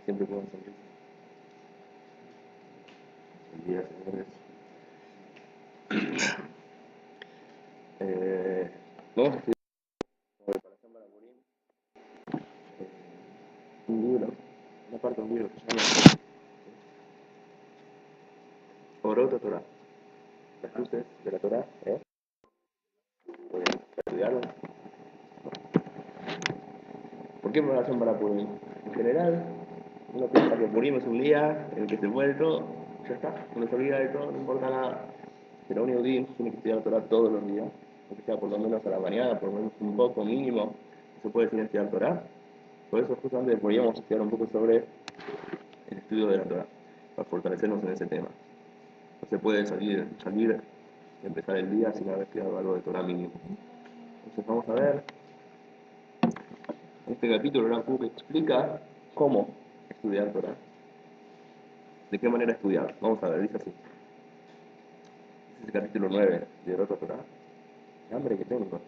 Siempre con una sonrisa. Buen día, señores. Eh, Vamos a estudiar preparación para Purim. Un libro, una parte de un libro que se llama Orot Torah. Las luces de la Torah, estudiarlo. ¿Por qué preparación para Purim? En general, uno piensa que Purim es un día en el que se puede todo, ya está, uno se olvida de todo, no importa nada. Pero un judío tiene que estudiar Torah todos los días, aunque sea por lo menos a la mañana, por lo menos un poco mínimo, se puede sin estudiar Torah. Por eso justamente podríamos estudiar un poco sobre el estudio de la Torah, para fortalecernos en ese tema. No se puede salir y empezar el día sin haber estudiado algo de Torah mínimo. Entonces vamos a ver, en este capítulo Rav Kook explica cómo estudiar Torah. ¿De qué manera estudiar? Vamos a ver, dice así. Este es el capítulo 9 de Orot Torah. ¿Qué hambre que tengo?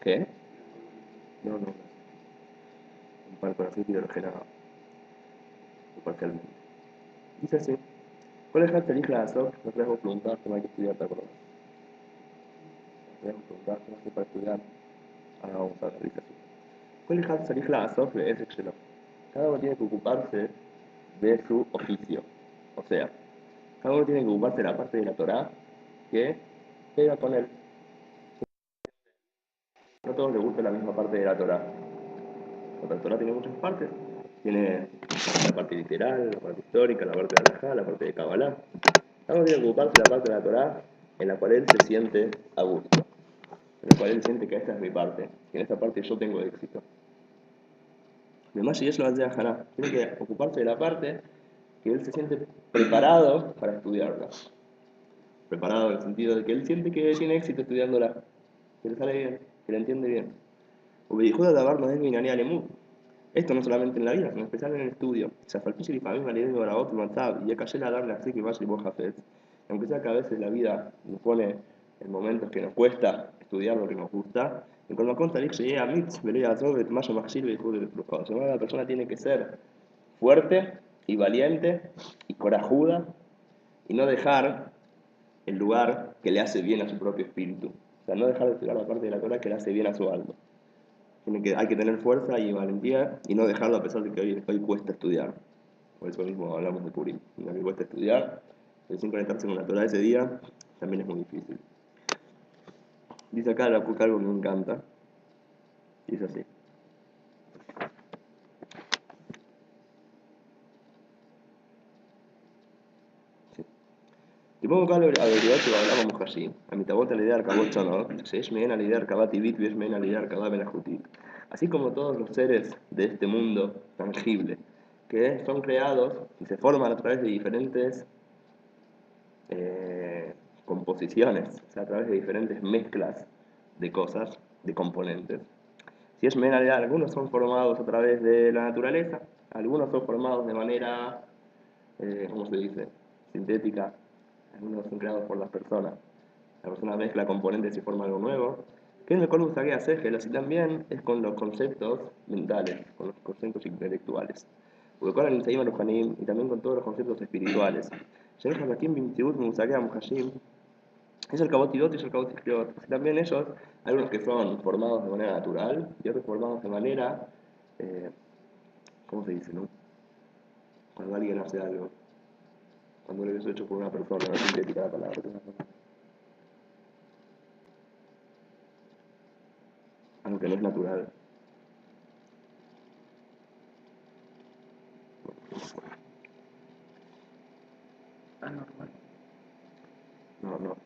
¿Qué? No. Un pan con aceite hidrogenado. Parcialmente. Dice así. ¿Cuál es la película de Azov? No te dejo preguntar cómo hay que estudiar, ¿te acuerdas? No te dejo preguntar cómo hay que para estudiar. Ahora vamos a ver, dice así. ¿Cuál es la película de Azov? Es excelente. Cada uno tiene que ocuparse de su oficio. O sea, cada uno tiene que ocuparse de la parte de la Torá que pega con él. No a todos les gusta la misma parte de la Torá. La Torá tiene muchas partes. Tiene la parte literal, la parte histórica, la parte de Alajá, la parte de Kabbalah. Cada uno tiene que ocuparse de la parte de la Torá en la cual él se siente a gusto, en la cual él siente que esta es mi parte, que en esta parte yo tengo éxito. Además, si eso lo hace Haná, tiene que ocuparse de la parte que él se siente preparado para estudiarla. Preparado en el sentido de que él siente que tiene éxito estudiándola, que le sale bien, que la entiende bien. Ubedijuda Dabar no es Minani Alemú. Esto no solamente en la vida, sino en especial en el estudio. Zafalpishi y Fabim le digo a otro WhatsApp y acá la darle así que vaya y vos hacés. Aunque sea que a veces la vida nos pone en momentos que nos cuesta estudiar lo que nos gusta, y cuando conta dice, llega a Mitz, velea sobre Mayo Maxil y Jude de Trujado. La persona tiene que ser fuerte y valiente y corajuda y no dejar el lugar que le hace bien a su propio espíritu. O sea, no dejar de estudiar la parte de la Torah que le hace bien a su alma. Hay que tener fuerza y valentía y no dejarlo a pesar de que hoy cuesta estudiar. Por eso mismo hablamos de Purim. Lo que cuesta estudiar, pero sin conectarse con la Torah ese día, también es muy difícil. Dice acá la Kook algo que me encanta. Dice así. Sí. Tipo acá averiguar que hablábamos así. A mi tabota la idea de Arcabot Chonot, se es meen a la idea de Arcabat Ibit, y es meen a la idea de Arcabat Benajutit. Así como todos los seres de este mundo tangible, que son creados y se forman a través de diferentes composiciones, o sea, a través de diferentes mezclas de cosas, de componentes. Si es mineralidad, algunos son formados a través de la naturaleza, algunos son formados de manera, ¿cómo se dice?, sintética, algunos son creados por las personas. La persona mezcla componentes y forma algo nuevo. Que en el Corpus Agea Segel, así también es con los conceptos mentales, con los conceptos intelectuales. Porque con el Nisaim Ruhanim y también con todos los conceptos espirituales. Sheikh Hakim bin Tibut Musagea Muhashim es el Kabotidot y es el Kabotiot. Así también ellos, algunos que son formados de manera natural y otros formados de manera, eh, ¿cómo se dice, no? Cuando alguien hace algo, cuando lo es hecho por una persona, no es sintética la palabra. Algo que no es natural. Anormal. No.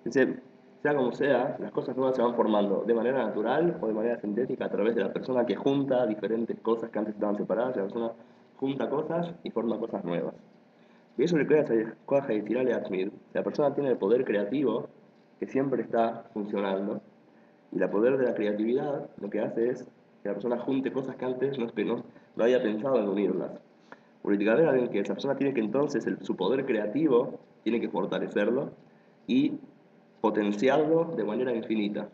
Dice, sea como sea, las cosas nuevas se van formando de manera natural o de manera sintética a través de la persona que junta diferentes cosas que antes estaban separadas. La persona junta cosas y forma cosas nuevas. Y eso le crea a y tirarle a Smith. La persona tiene el poder creativo que siempre está funcionando. Y el poder de la creatividad lo que hace es que la persona junte cosas que antes no había pensado en unirlas. Políticamente, que esa persona tiene que entonces su poder creativo tiene que fortalecerlo y potenciarlo de manera infinita.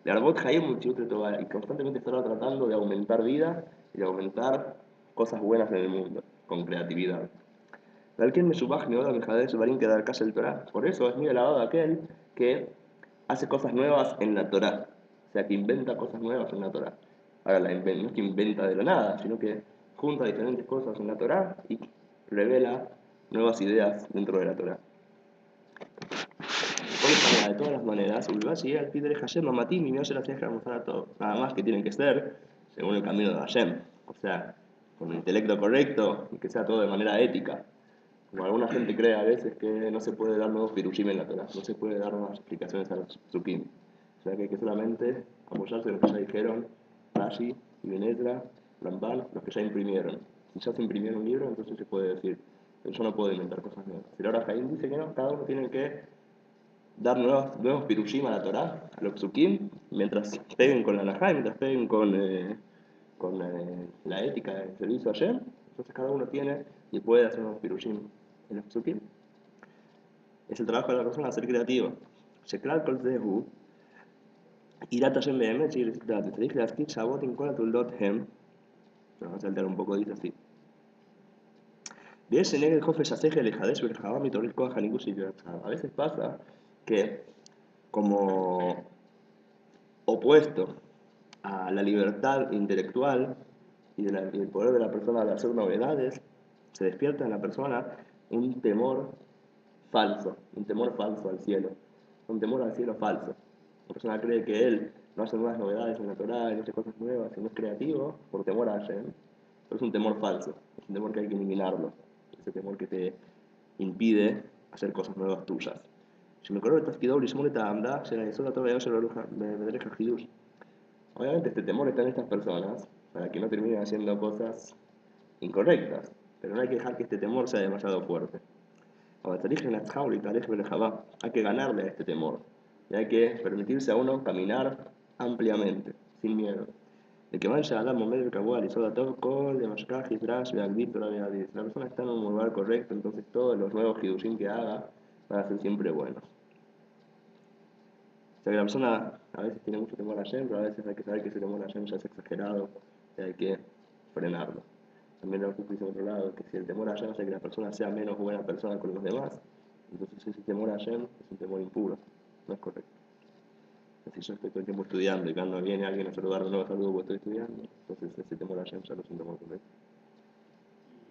Arbot Hayem Multitud Tobar, y constantemente estará tratando de aumentar vida y de aumentar cosas buenas en el mundo, con creatividad. Alguien me subaj ni oda mi subarín que dar casa el Torah. Por eso es muy alabado aquel que hace cosas nuevas en la Torah. O sea, que inventa cosas nuevas en la Torah. Ahora, no es que inventa de la nada, sino que junta diferentes cosas en la Torah y revela nuevas ideas dentro de la Torah. De todas las maneras, Ulvasi al Pidre Hashem Mamatim y no se las deja mostrar a todos. Nada más que tienen que ser según el camino de Hashem. O sea, con un intelecto correcto y que sea todo de manera ética. Como alguna gente cree a veces que no se puede dar nuevos pirushim en la Torah, no se puede dar nuevas explicaciones a los psukim. O sea que hay que solamente apoyarse en lo que ya dijeron Rashi, Ibn Ezra, Ramban, los que ya imprimieron. Si ya se imprimió un libro, entonces se puede decir, pero yo no puedo inventar cosas nuevas. Si ahora Jaim dice que no, cada uno tiene que dar nuevos pirushim a la Torah, a los psukim, mientras peguen con la Nahá, mientras peguen con la ética del servicio a Hashem, entonces cada uno tiene y puede hacer unos pirushim en los psukim. Es el trabajo de la persona ser creativa. Shekral kol zehu, irat Hashem behemet, y צריך להזכיר שעות עם כל התולדות הם, vamos a saltar un poco, dice así. ויש נגד חופש השכל לחדש ולחווה מתעורר כוח הניגוש שיגרצה. A veces pasa que como opuesto a la libertad intelectual y el poder de la persona de hacer novedades, se despierta en la persona un temor falso, un temor falso al cielo, un temor al cielo falso. La persona cree que él no hace nuevas novedades en la Torah, no hace cosas nuevas, y no es creativo por temor a Hashem, pero es un temor falso, es un temor que hay que eliminarlo, ese temor que te impide hacer cosas nuevas tuyas. שמקורו לתפקידו לשמור את העמדה של היסוד הטוב היה שלו בדרך החידוש. Obviamente este temor está en estas personas para que no terminen haciendo cosas incorrectas, pero no hay que dejar que este temor sea demasiado fuerte. Hay que ganarle a este temor y hay que permitirse a uno caminar ampliamente, sin miedo. De que vaya a la momento del cabal y soda todo con de mashkaj y trash la persona está en un lugar correcto, entonces todos los nuevos hidushim que haga van a ser siempre buenos. O sea que la persona a veces tiene mucho temor a Hashem, pero a veces hay que saber que ese temor a Hashem ya es exagerado y hay que frenarlo. También lo que dice por otro lado, que si el temor a Hashem hace que la persona sea menos buena persona con los demás, entonces ese temor a Hashem es un temor impuro, no es correcto. Si yo estoy todo el tiempo estudiando y cuando viene alguien a saludarme, no saludo porque estoy estudiando, entonces ese temor a Hashem ya no es un temor correcto.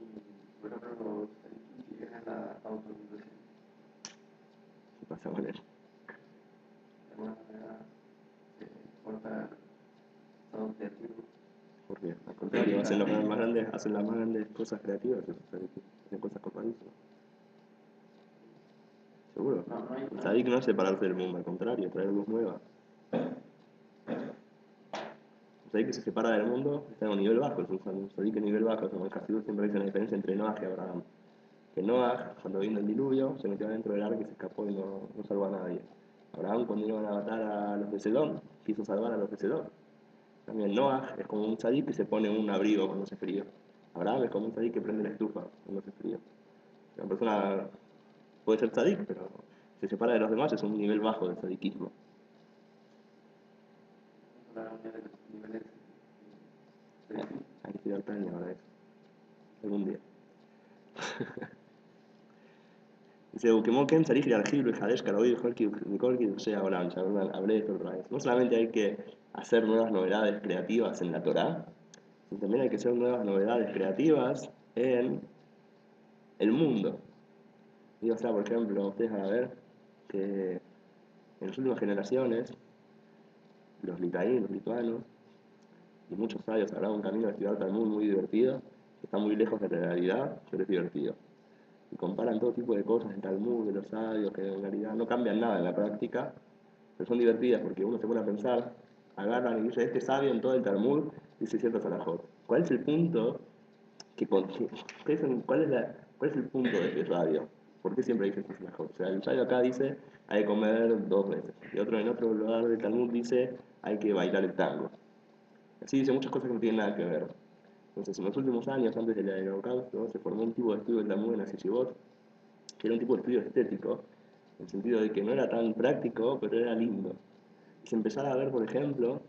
Y por ejemplo, si llegan a la autolimitación, ¿Qué pasa con él? de alguna manera se corta todo creativo. Porque al contrario, hacen las más grandes cosas creativas, hacen cosas copadísimas. Seguro. El tzadik no es separarse del mundo, al contrario, traer luz nueva. El tzadik que se separa del mundo está en un nivel bajo, es un tzadik en nivel bajo, como el Hasidut siempre dice la diferencia entre Noah y Abraham. Que Noah, cuando vino el diluvio, se metió dentro del arca y se escapó y no salvó a nadie. Abraham, cuando iban a matar a los de Sedón, quiso salvar a los de Sedón. También Noah es como un tzadik que se pone un abrigo cuando hace frío. Abraham es como un tzadik que prende la estufa cuando hace frío. Una persona puede ser tzadik, pero se separa de los demás, es un nivel bajo de tzadikismo. La unión de los niveles Hay que estudiar Tania para eso. Algún día. Dice, Ukemoken, Sarich y Argil, Hadesh, Karaoy, Nikolki, sea Olam, ya hablé de esto otra vez. No solamente hay que hacer nuevas novedades creativas en la Torah, sino también hay que hacer nuevas novedades creativas en el mundo. Y, o sea, por ejemplo, ustedes van a ver que en las últimas generaciones, los litaín, los lituanos, y muchos sabios habrá un camino de estudiar Talmud muy divertido, que está muy lejos de la realidad, pero es divertido. Y comparan todo tipo de cosas en Talmud, de los sabios, que en realidad no cambian nada en la práctica, pero son divertidas porque uno se pone a pensar, agarran y dice, este sabio en todo el Talmud dice ciertas alajot. ¿Cuál es el punto cuál es el punto de ese sabio? ¿Por qué siempre dice estas alajot? O sea, el sabio acá dice, hay que comer 2 veces. Y en otro lugar del Talmud dice, hay que bailar el tango. Así dice muchas cosas que no tienen nada que ver. Entonces, en los últimos años, antes del Holocausto, se formó un tipo de estudio del Talmud en la Yeshivot, que era un tipo de estudio estético, en el sentido de que no era tan práctico, pero era lindo. es empezar a ver, por ejemplo,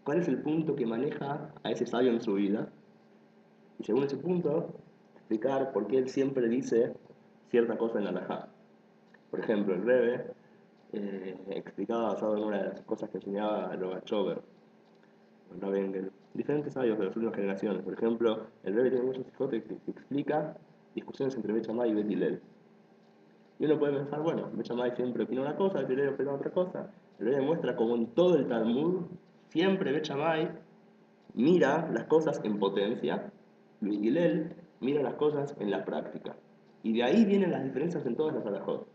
cuál es el punto que maneja a ese sabio en su vida, y según ese punto, explicar por qué él siempre dice cierta cosa en la halajá. Por ejemplo, el Rebbe explicaba basado en una de las cosas que enseñaba Lobachover, Rabengel, diferentes sabios de las últimas generaciones. Por ejemplo, el Rebbe tiene muchos hijotes que explica discusiones entre Bet Shammai y Bet Hillel. Y uno puede pensar, bueno, Bet Shammai siempre opina una cosa, Bet Hillel opina otra cosa. El Rebbe muestra como en todo el Talmud, siempre Bet Shammai mira las cosas en potencia, Luis Hillel mira las cosas en la práctica. Y de ahí vienen las diferencias en todas las halajot.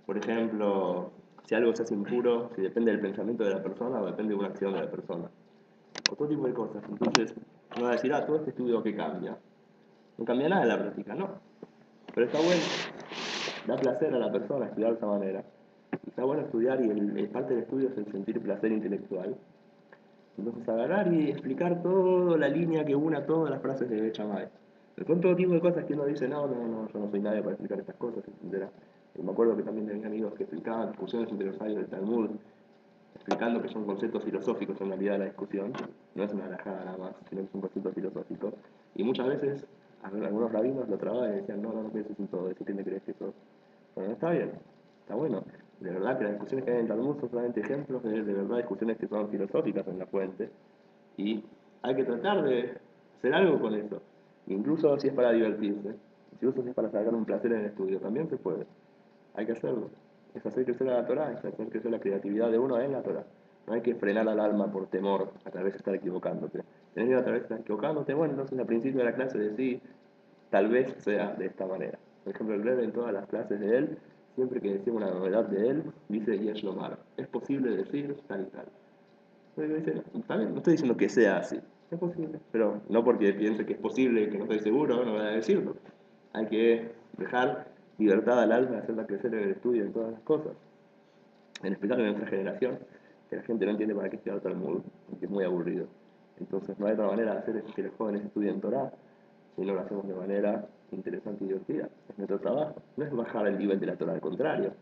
Por ejemplo, si algo se hace impuro, si depende del pensamiento de la persona o depende de una acción de la persona. O todo tipo de cosas. Entonces, no va a decir, todo este estudio que cambia. No cambia nada en la práctica, no. Pero está bueno. Da placer a la persona estudiar de esa manera. Está bueno estudiar y parte del estudio es el sentir placer intelectual. Entonces agarrar y explicar toda la línea que una todas las frases de Bechamay. Con todo tipo de cosas que uno dice, no, yo no soy nadie para explicar estas cosas, etc. Y me acuerdo que también tenía amigos que explicaban discusiones entre los sabios del Talmud, explicando que son conceptos filosóficos en realidad la discusión, no es una alajada nada más, sino que es un concepto filosófico. Y muchas veces algunos rabinos lo trababan y decían, no pienses en todo eso, ¿quién te crees que sos? Bueno, está bien, está bueno. De verdad que las discusiones que hay en Talmud son solamente ejemplos de verdad discusiones que son filosóficas en la fuente. Y hay que tratar de hacer algo con eso. Incluso si es para divertirse, incluso si es para sacar un placer en el estudio, también se puede. Hay que hacerlo. Es hacer crecer a la Torah, es hacer crecer la creatividad de uno en la Torah. No hay que frenar al alma por temor a tal vez estar equivocándote. Tenés miedo a tal vez estar equivocándote, bueno, entonces al principio de la clase decís, tal vez sea de esta manera. Por ejemplo, el Rebbe en todas las clases de él, siempre que decía una novedad de él, dice Yesh Lomar. Es posible decir tal y tal. Está bien, no estoy diciendo que sea así, es posible, pero no porque piense que es posible, que no estoy seguro, no voy a decirlo. Hay que dejar libertad al alma de hacerla crecer en el estudio, en todas las cosas. En especial en nuestra generación, que la gente no entiende para qué estudiar Talmud, porque es muy aburrido. Entonces no hay otra manera de hacer que los jóvenes estudien Torah si no lo hacemos de manera interesante y divertida. Es nuestro trabajo, no es bajar el nivel de la Torah, al contrario.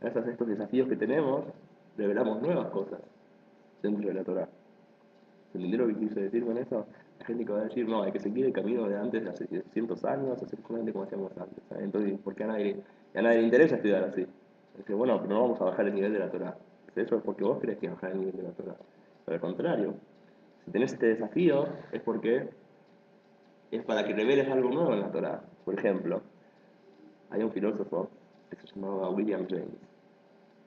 Gracias a estos desafíos que tenemos, revelamos nuevas cosas dentro de la Torah. ¿Entendés lo que quise decir con eso? La gente que va a decir, no, hay que seguir el camino de antes, de hace cientos años, hacer solamente como hacíamos antes. ¿Sabes? Entonces, ¿por qué a nadie le interesa estudiar así? Dice, bueno, pero no vamos a bajar el nivel de la Torah. Dice, eso es porque vos crees que bajar el nivel de la Torah. Pero al contrario, si tenés este desafío, es porque es para que reveles algo nuevo en la Torah. Por ejemplo, hay un filósofo que se llamaba William James.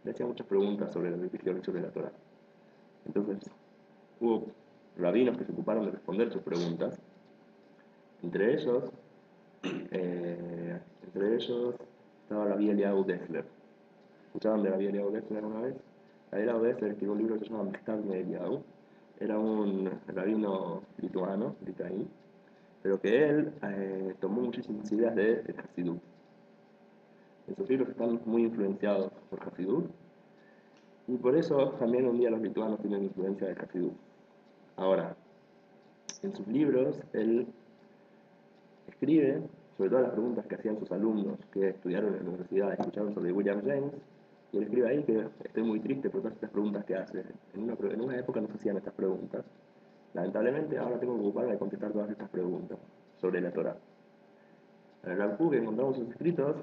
Le hacía muchas preguntas sobre la religión y sobre la Torah. Entonces, hubo rabinos que se ocuparon de responder sus preguntas. Entre ellos, estaba Rabbi Eliyahu Dessler. ¿Escucharon de Rabbi Eliyahu Dessler alguna vez? Rabbi Eliyahu Dessler escribió un libro que se llama Mechtav Eliyahu. Era un rabino lituano, litaí, pero que él tomó muchísimas ideas de Hasidut. En sus libros están muy influenciados por Hasidut, y por eso también un día los lituanos tienen influencia de Hasidut. Ahora, en sus libros, él escribe sobre todas las preguntas que hacían sus alumnos que estudiaron en la universidad, escucharon sobre William James, y él escribe ahí que estoy muy triste por todas estas preguntas que hace. En una época no se hacían estas preguntas. Lamentablemente ahora tengo que ocuparme de contestar todas estas preguntas sobre la Torah. El Rav Kook encontramos sus escritos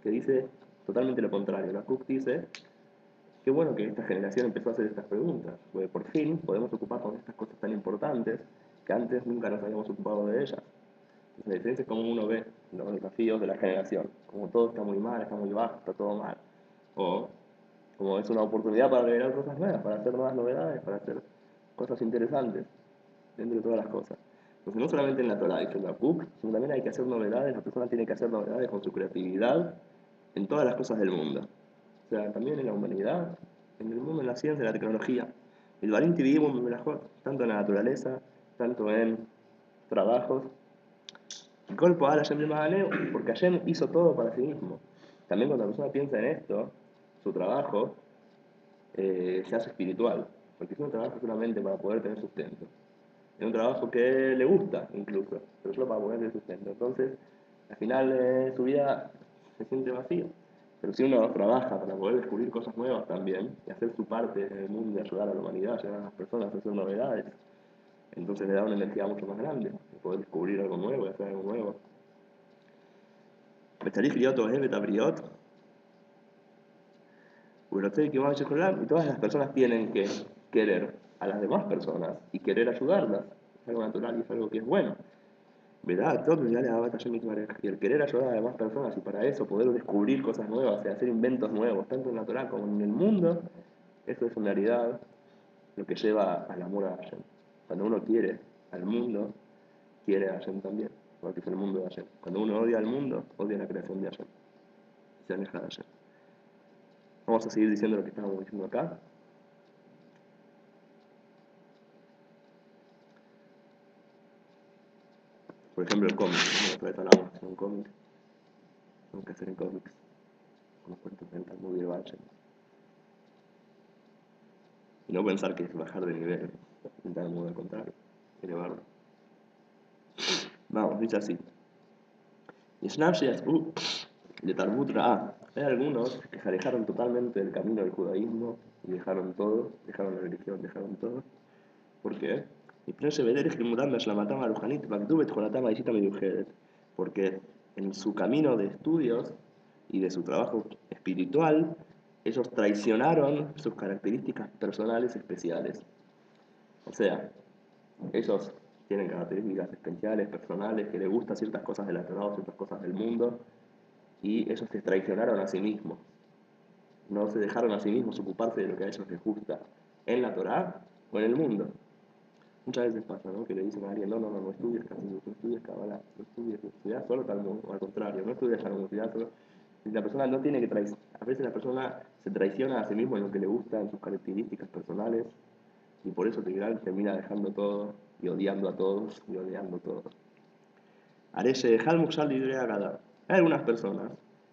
que dice totalmente lo contrario. El Rav Kook dice, qué bueno que esta generación empezó a hacer estas preguntas, porque por fin podemos ocuparnos de estas cosas tan importantes que antes nunca nos habíamos ocupado de ellas. La diferencia es cómo uno ve los desafíos de la generación, como todo está muy mal, está muy bajo, está todo mal. O como es una oportunidad para revelar cosas nuevas, para hacer nuevas novedades, para hacer cosas interesantes dentro de todas las cosas. Entonces no solamente en la Torah, dice la PUC, sino también hay que hacer novedades, la persona tiene que hacer novedades con su creatividad en todas las cosas del mundo. O sea, también en la humanidad, en el mundo, en la ciencia, en la tecnología. El valiente vivimos en mejor, tanto en la naturaleza, tanto en trabajos. Y colpo a Hashem de porque Hashem hizo todo para sí mismo. También cuando la persona piensa en esto, su trabajo se hace espiritual, porque es un trabajo solamente para poder tener sustento. Es un trabajo que le gusta incluso, pero solo para poder tener sustento. Entonces, al final su vida se siente vacía. Pero si uno trabaja para poder descubrir cosas nuevas también, y hacer su parte en el mundo y ayudar a la humanidad, ayudar a las personas a hacer novedades, entonces le da una energía mucho más grande, de poder descubrir algo nuevo y hacer algo nuevo. וצריך להיות אוהב את הבריות, y todas las personas tienen que querer a las demás personas y querer ayudarlas. Es algo natural y es algo que es bueno. ¿Verdad? Todo ya le da batalla y el querer ayudar a las demás personas y para eso poder descubrir cosas nuevas y hacer inventos nuevos, tanto en natural como en el mundo, eso es en realidad lo que lleva al amor a Hashem. Cuando uno quiere al mundo, quiere a Hashem también, porque es el mundo de Hashem. Cuando uno odia al mundo, odia la creación de Hashem. Se aleja de Hashem. Vamos a seguir diciendo lo que estábamos diciendo acá. Por ejemplo, el cómic. Otra vez hablamos de un cómic. Tengo que hacer en cómics. Unos cuentos del Talmud y el Bache. Y no pensar que es bajar de nivel. El Talmud, al contrario. Elevarlo. Vamos, dice así. Yeshnam sheyatzu de Talmud Ra'ah. Hay algunos que se alejaron totalmente del camino del judaísmo y dejaron todo, dejaron la religión, dejaron todo. ¿Por qué? Porque en su camino de estudios y de su trabajo espiritual, ellos traicionaron sus características personales especiales. O sea, ellos tienen características especiales, personales, que les gustan ciertas cosas de la Torah o ciertas cosas del mundo, y ellos se traicionaron a sí mismos. No se dejaron a sí mismos ocuparse de lo que a ellos les gusta en la Torah o en el mundo. Muchas veces pasa, ¿no? Que le dicen a alguien, no estudies Talmud, no estudies Kabbalah, no estudies solo Talmud, o al contrario, no estudies Talmud, estudias solo. Y la persona no tiene que traicionar, a veces la persona se traiciona a sí mismo en lo que le gusta, en sus características personales, y por eso termina dejando todo, y odiando a todos, y odiando todo. Areshe Halmuk Shal Lidre Agada. Hay algunas personas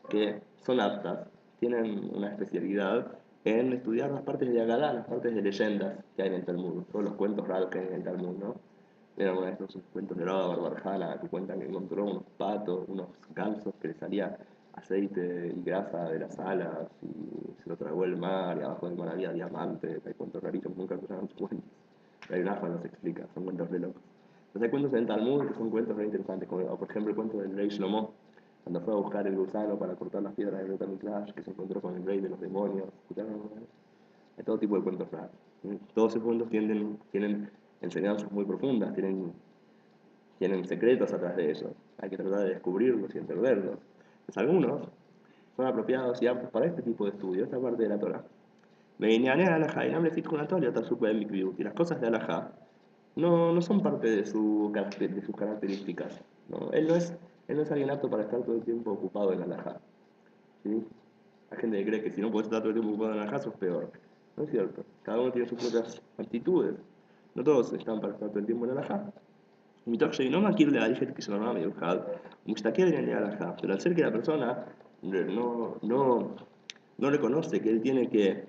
que son aptas, tienen una especialidad en estudiar las partes de Agadá, las partes de leyendas que hay en el Talmud, todos los cuentos raros que hay en el Talmud, ¿no? Eran uno de estos cuentos de Raba Barbarjana que cuentan que encontró unos patos, unos gansos que le salía aceite y grasa de las alas y se lo tragó el mar y abajo del mar había diamantes. Hay cuentos rarísimos, nunca escucharon sus cuentos. Hay un afa los explica, son cuentos re locos. Entonces hay cuentos en el Talmud que son cuentos re interesantes, como por ejemplo el cuento del rey Shlomo, cuando fue a buscar el gusano para cortar las piedras del Betamikdash, que se encontró con el rey de los demonios. ¿Escucharon alguna vez? Hay todo tipo de cuentos raros. Todos esos cuentos tienen enseñanzas muy profundas, tienen secretos atrás de ellos. Hay que tratar de descubrirlos y entenderlos. Pues algunos son apropiados y aptos para este tipo de estudio, esta parte de la Torah. Y las cosas de Alajá no son parte de sus características. ¿No? Él no es alguien apto para estar todo el tiempo ocupado en Alajá. ¿Sí? Hay gente que cree que si no puedes estar todo el tiempo ocupado en Alajá sos peor. No es cierto. Cada uno tiene sus propias actitudes. No todos están para estar todo el tiempo en Alajá. Pero al ser que la persona no reconoce que él tiene que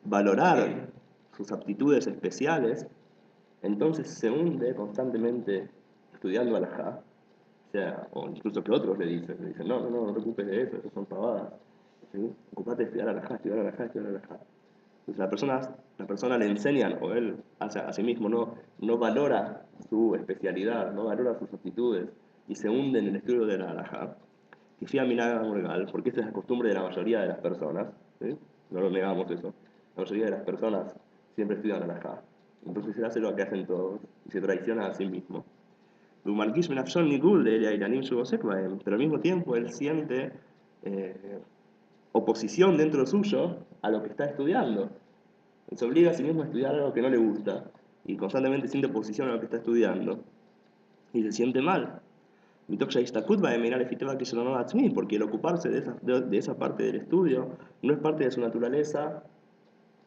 valorar sus aptitudes especiales, entonces se hunde constantemente estudiando alajá, o sea, o incluso que otros le dicen, no te ocupes de eso son pavadas, ¿sí? Ocupate de estudiar alajá, estudiar alajá, estudiar alajá. Entonces la persona le enseñan, o él a sí mismo no valora su especialidad, no valora sus aptitudes, y se hunde en el estudio de la alajá, que fía minada morgal, porque esa es la costumbre de la mayoría de las personas, ¿sí? No lo negamos eso, la mayoría de las personas siempre estudian alajá, entonces él hace lo que hacen todos, y se traiciona a sí mismo. Pero al mismo tiempo él siente oposición dentro suyo a lo que está estudiando. Él se obliga a sí mismo a estudiar algo que no le gusta y constantemente siente oposición a lo que está estudiando y se siente mal. Porque el ocuparse de esa parte del estudio no es parte de su naturaleza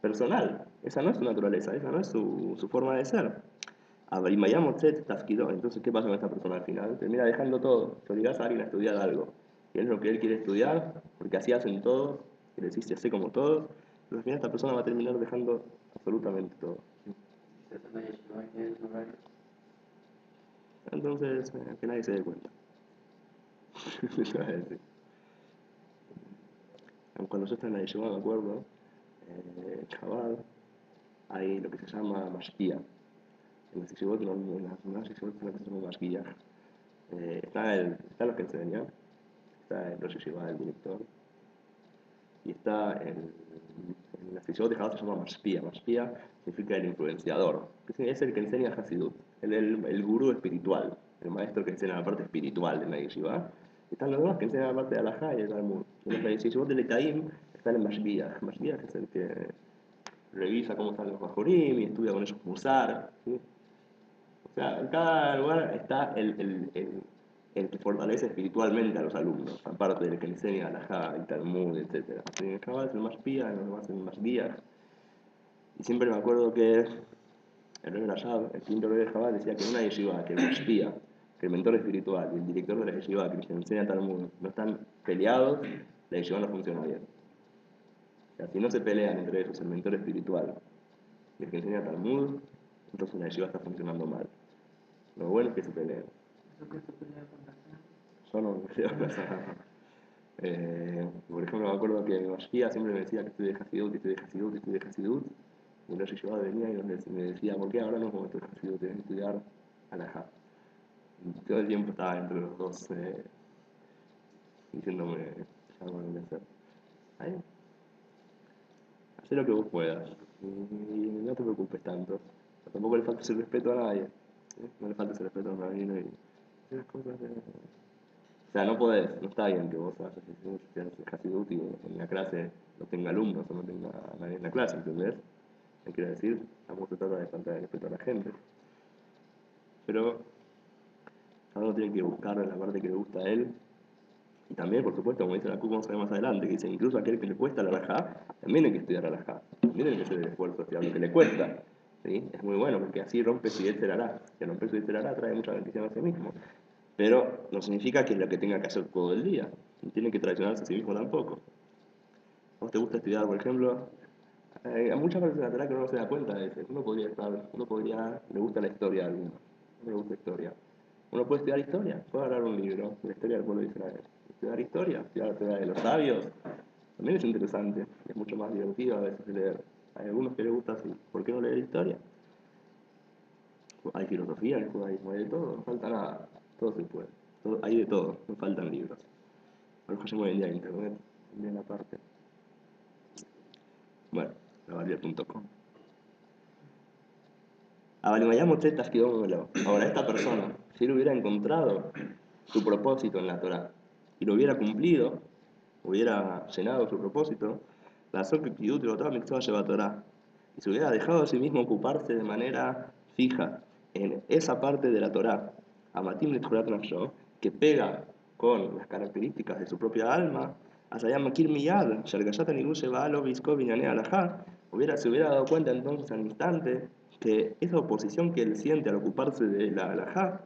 personal. Esa no es su naturaleza, esa no es su forma de ser. Entonces, ¿qué pasa con esta persona al final? Termina dejando todo. Te obligas a alguien a estudiar algo. Y es lo que él quiere estudiar, porque así hacen todos, y le decís, sé como todos. Pero al final esta persona va a terminar dejando absolutamente todo. Entonces, que nadie se dé cuenta. cuando yo estaba en la yeshiva, me acuerdo, Chabad, hay lo que se llama mashpia. En las yeshivot, en las demás yeshivot, lo que se llama mashpia. Está lo que enseña, está el Rosh Yeshiva, el director, y está en las yeshivot de Chabad se llama mashpia. Mashpia significa el influenciador, que es el que enseña Hasidut, el gurú espiritual, el maestro que enseña la parte espiritual de la yeshiva. Están los demás que enseñan la parte de Alajá y el Talmud. En los yeshivot de Letaim está el Mashgiach. Mashgiach es el que revisa cómo están los Majorim y estudia con ellos Musar. ¿Sí? O sea, en cada lugar está el que fortalece espiritualmente a los alumnos, aparte del que enseña Alajá y Talmud, etc. En el Chabad es el Mashgiach, en los demás es el Mashgiach. Y siempre me acuerdo que el rey Rashab, el quinto rey de Chabad, decía que una yeshiva, que el Mashpia, que el mentor espiritual y el director de la yeshiva, que les enseña Talmud, no están peleados, la yeshiva no funciona bien. O sea, si no se pelean entre ellos, el mentor espiritual y el que enseña Talmud, entonces la yeshiva está funcionando mal. Lo bueno es que se peleen. ¿Eso que se pelea con la cara? Yo no creo que por ejemplo, me acuerdo que Mashpia siempre me decía que estoy de Hasidut, estoy de Hasidut, estoy de Hasidut. Y el yeshiva venía y me decía, ¿por qué ahora no es momento de Hasidut? Tenés que estudiar Alajá. Y todo el tiempo estaba entre los dos diciéndome, ya no lo voy a hacer. Ahí, haz lo que vos puedas. Y no te preocupes tanto. Tampoco le faltes el respeto a nadie. No le faltes el respeto a nadie. Y las cosas o sea, no podés, no está bien que vos hagas Hasidut y en la clase no tenga alumnos o no tenga nadie en la clase, ¿entendés? Me quiere decir, tampoco se trata de faltar el respeto a la gente. Pero cada uno tiene que buscar la parte que le gusta a él. Y también, por supuesto, como dice la Q, vamos a ver más adelante, que dice, incluso a aquel que le cuesta la rajá, también hay que estudiar la rajá. También hay que hacer el esfuerzo, estudiar lo que le cuesta. ¿Sí? Es muy bueno, porque así rompe su yetzerará. Que romper su yetzerará trae mucha bendición a sí mismo. Pero no significa que es lo que tenga que hacer todo el día. No tiene que traicionarse a sí mismo tampoco. ¿A vos te gusta estudiar, por ejemplo? A muchas veces la verdad que uno no se da cuenta de eso. Le gusta la historia a alguno. No le gusta historia. Uno puede estudiar historia, puede agarrar un libro de la historia del pueblo de Israel. Estudiar historia, estudiar la historia de los sabios, también es interesante, es mucho más divertido a veces leer. Hay algunos que les gusta así, ¿por qué no leer historia? Hay filosofía, hay judaísmo, hay de todo, no falta nada, todo se puede, hay de todo, no faltan libros. Por ejemplo, hoy en día hay internet, bien aparte. Bueno, lavalia.com. Ahora, esta persona, si él hubiera encontrado su propósito en la Torah y lo hubiera cumplido, hubiera llenado su propósito, la Sokipidut y otra Mitzvah lleva Torah, y se hubiera dejado a sí mismo ocuparse de manera fija en esa parte de la Torah, Amatim Litchurat Nafsho, que pega con las características de su propia alma, Asayam Makir Miyad, Shargayat Anigu Shevalo Vizko Binyanei Alajá, se hubiera dado cuenta entonces al instante que esa oposición que él siente al ocuparse de la alajá,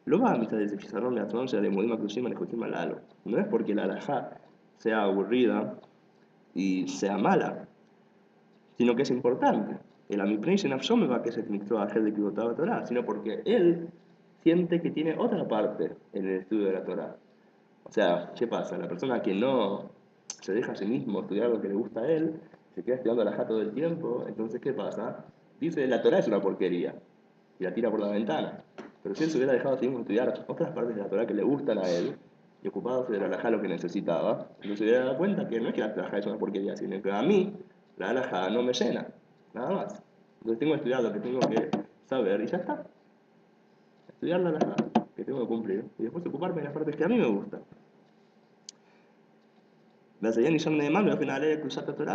lo va a mitad de Shizarón de Atzón, de Modima Kushima, Nejotim Alalo. No es porque la alajá sea aburrida y sea mala, sino que es importante. El Amipnei Shenafshom va que es el Mitzvah de Kibotá Torah, sino porque él siente que tiene otra parte en el estudio de la Torah. O sea, ¿qué pasa? La persona que no se deja a sí mismo estudiar lo que le gusta a él, se queda estudiando alajá todo el tiempo, entonces ¿qué pasa? Dice, la Torah es una porquería, y la tira por la ventana. Pero si él se hubiera dejado a sí mismo estudiar otras partes de la Torah que le gustan a él, y ocupado de la alajá lo que necesitaba, entonces se hubiera dado cuenta que no es que la alajá es una porquería, sino que a mí la alajá no me llena, nada más. Entonces tengo que estudiar lo que tengo que saber y ya está. Estudiar la alajá que tengo que cumplir, y después ocuparme de las partes que a mí me gustan. Y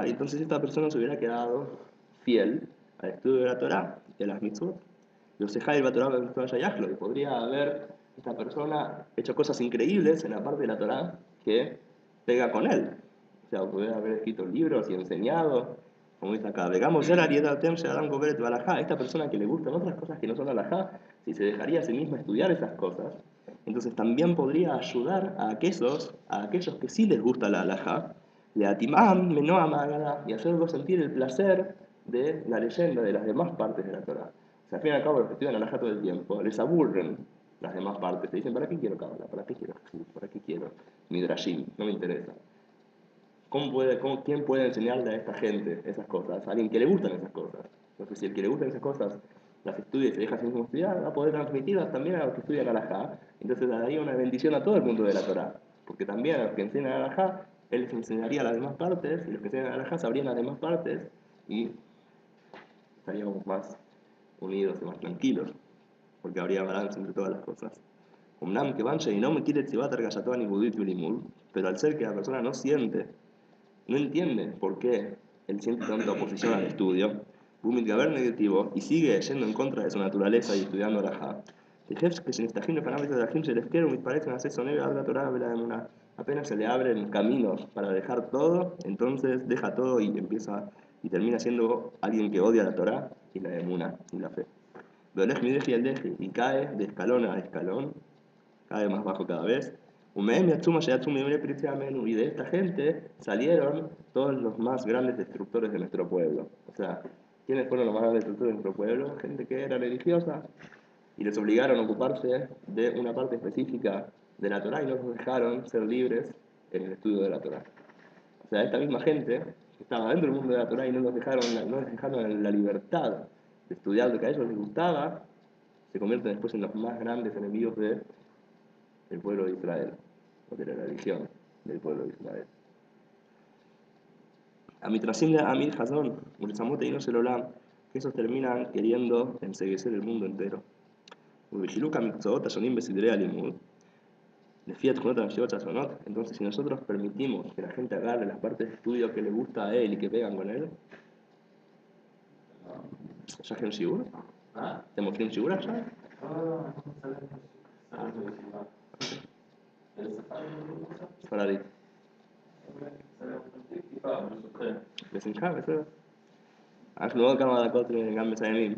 entonces esta persona se hubiera quedado fiel al estudio de la Torah, de las mitzvot. Y podría haber esta persona hecho cosas increíbles en la parte de la Torah que pega con él. O sea, podría haber escrito libros y enseñado, como dice acá, esta persona que le gustan otras cosas que no son alajá, si se dejaría a sí misma estudiar esas cosas, entonces también podría ayudar a aquellos que sí les gusta la alajá, y hacerlos sentir el placer de la leyenda de las demás partes de la Torah. O sea, al fin y al cabo, los que estudian alajá todo el tiempo, les aburren las demás partes. Te dicen, ¿para qué quiero Kabbalah? ¿Para qué quiero Hasidut? ¿Para qué quiero Midrashim? No me interesa. ¿Quién puede enseñarle a esta gente esas cosas? Alguien que le gustan esas cosas. Entonces, si el que le gustan esas cosas las estudia y se deja a sí mismo estudiar, va a poder transmitirlas también a los que estudian Alajá. Entonces, daría una bendición a todo el mundo de la Torá. Porque también a los que enseñan Alajá, él les enseñaría las demás partes, y los que enseñan Alajá sabrían las demás partes, y estaríamos más unidos y más tranquilos, porque habría balance entre todas las cosas. Umnam que van y no me quiere tzivatar gallatoan y budit vilimul, pero al ser que la persona no siente, no entiende por qué él siente tanta oposición al estudio, Bumit Gaber negativo, y sigue yendo en contra de su naturaleza y estudiando Alajá. Dijef que se instajim parámetros de la Jim se les quiere, me parece una sesión neve, habla Torah, habla de una. Apenas se le abren caminos para dejar todo, entonces deja todo y empieza y termina siendo alguien que odia la Torah y la emuna y la fe. Dolej mi deje y el deje, y cae de escalón a escalón, cae más bajo cada vez. Y de esta gente salieron todos los más grandes destructores de nuestro pueblo. O sea, ¿quiénes fueron los más grandes destructores de nuestro pueblo? Gente que era religiosa y les obligaron a ocuparse de una parte específica de la Torah y no los dejaron ser libres en el estudio de la Torah. O sea, esta misma gente que estaba dentro del mundo de la Torah y no les dejaron la libertad de estudiar lo que a ellos les gustaba, se convierten después en los más grandes enemigos del pueblo de Israel, o de la religión del pueblo de Israel. A Mitrasim a Amir Hazón, Murizamote y no se lo que esos terminan queriendo enseguecer el mundo entero. Ubijiluka Mikzoot Ashonim Besidre Alimud, de Fiat Jonot Amshiot Ashonot. Entonces, si nosotros permitimos que la gente agarre las partes de estudio que le gusta a él y que pegan con él, ¿ya es un Shigur? ¿Tenemos un Shigur allá? Faradit. בשמחה, בסדר. אנחנו עוד כמה דקות גם מסיימים.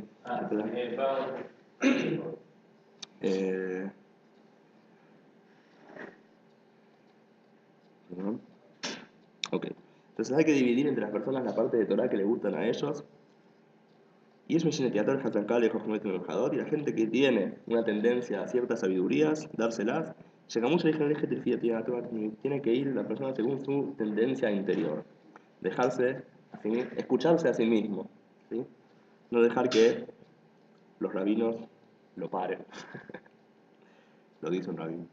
Ok. Entonces hay que dividir entre las personas la parte de Torah que le gustan a ellos. Y eso es teatro Hatzakal y Jochmet Menojadot. Y la gente que tiene una tendencia a ciertas sabidurías, dárselas. Llega mucho y tiene que ir la persona según su tendencia interior. Dejarse, escucharse a sí mismo. ¿Sí? No dejar que los rabinos lo paren. Lo dice un rabino.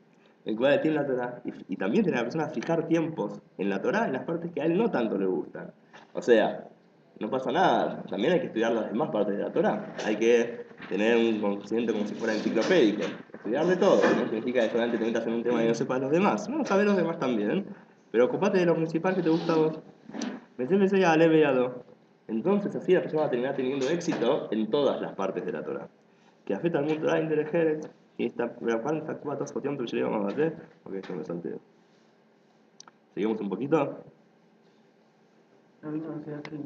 El cual tiene la Torah. Y también tiene la persona fijar tiempos en la Torah en las partes que a él no tanto le gustan. O sea, no pasa nada. También hay que estudiar las demás partes de la Torah. Hay que tener un conocimiento como si fuera enciclopédico. Estudiar de todo. No significa que solamente te metas en un tema y no sepas los demás. No, sabes los demás también. Pero ocupate de lo principal que te gusta a vos. Meterse ya aleve y ado. Entonces así la persona va a terminar teniendo éxito en todas las partes de la Torah. Que afecta al mundo de la Interejeret. Y está, ¿cuál está todas foteando el chileno más de? Porque esto me salteo. ¿Seguimos un poquito? A mí no, o sea que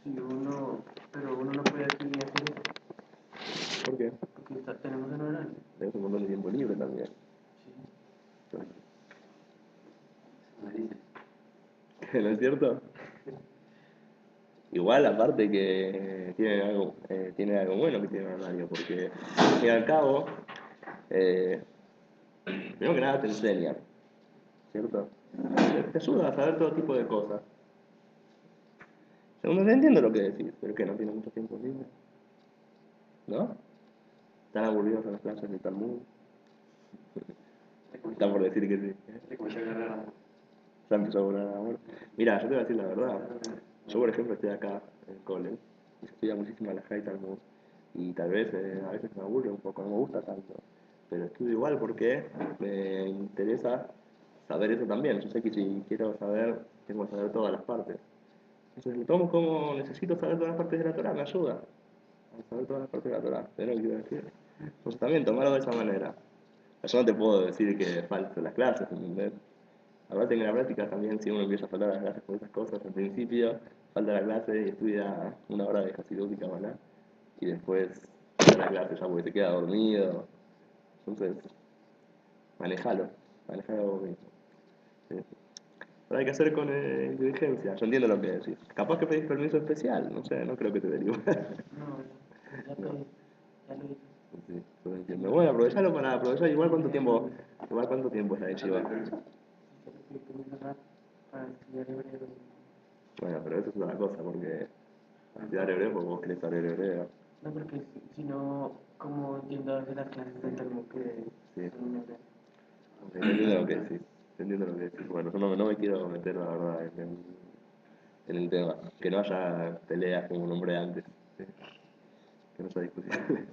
si uno, pero uno no puede aquí hacer eso, ¿Por qué? porque tenemos un horario. Tenemos un montón de tiempo libre también. Sí. ¿No es cierto? Igual, aparte que tiene algo bueno que tiene un horario, porque al fin y al cabo, primero que nada te enseña, ¿cierto? Te ayuda a saber todo tipo de cosas. Segundo, no entiendo lo que decís, pero que no tiene mucho tiempo libre. ¿No? ¿Están aburridos en las clases del Talmud? Están por decir que sí. Ya empezó a aburrir amor. Mira, yo te voy a decir la verdad. Yo, por ejemplo, estoy acá en el cole y estudio muchísimo la y Talmud. Y tal vez a veces me aburre un poco, no me gusta tanto. Pero estudio igual porque me interesa saber eso también. Yo sé que si quiero saber, tengo que saber todas las partes. Entonces lo tomo como necesito saber todas las partes de la Torah, me ayuda a saber todas las partes de la Torah. ¿Ves lo que quiero decir? Entonces también tomarlo de esa manera. Yo no te puedo decir que falto las clases, ¿entendés? Aparte en la práctica también, si uno empieza a faltar las clases por esas cosas, al principio falta la clase y estudia una hora de Hasidut y Kabbalah, y después falta la clase ya porque se queda dormido. Entonces, manejalo vos mismo. ¿Sí? Pero hay que hacer con inteligencia, yo entiendo lo que decís. Capaz que pedís permiso especial, no sé, no creo que te dé igual. No, ya No. ya lo hice. Sí, yo entiendo. Bueno, aprovechalo para aprovechar igual cuánto tiempo es la de Chiva. Para estudiar hebreo. Bueno, pero eso es otra cosa, porque estudiar hebreo, porque vos querés saber hebreo. No, porque si no, como entiendo a veces las clases del Talmud que Sí. son en hebreo. Ok, entiendo lo que decís. Entiendo lo que decís. Bueno, yo no me quiero meter, la verdad, en el tema. Que no haya peleas como un hombre antes. ¿Sí? Que no haya discusiones.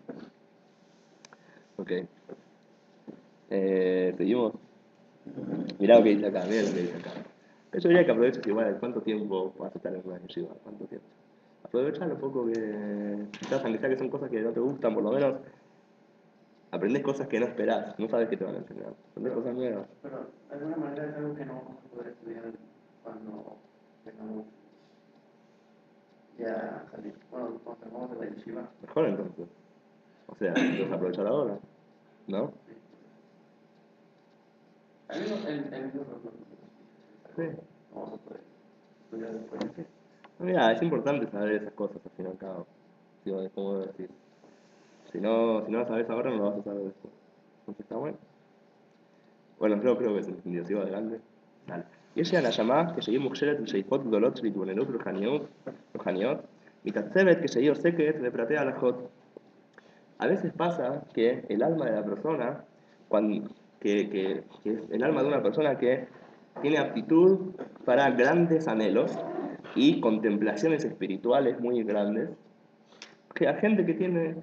Ok. Seguimos. Mirá lo que dice acá, mirá lo que dice acá. Yo diría que aproveches igual, ¿cuánto tiempo vas a estar en una yeshiva? ¿Cuánto tiempo? Aprovecha lo poco que quizás, aunque sea que son cosas que no te gustan, por lo menos aprendes cosas que no esperás, no sabes qué te van a enseñar. Aprendes cosas nuevas. Pero de alguna manera es algo que no vamos a poder estudiar cuando tengamos ya salir. Bueno, cuando tengamos de la yeshiva. Mejor entonces. O sea, entonces aprovechar ahora, ¿no? Sí. El mismo profesor Sí. no vamos a poder estudiar después. Mira, es importante saber esas cosas al fin y al cabo. Digo, es como decir. Si no lo sabes ahora, no lo vas a saber después. Entonces está bueno. Bueno, creo que se entendió. Sigo adelante. Dale. יש הנשמה כשהיא מוכשרת לשאיפות גדולות של התבוננות רוחניות, מתעצבת כשהיא עוסקת בפרטי ההלכות. A veces pasa que el alma de la persona, que es el alma de una persona que tiene aptitud para grandes anhelos y contemplaciones espirituales muy grandes, que a gente que tiene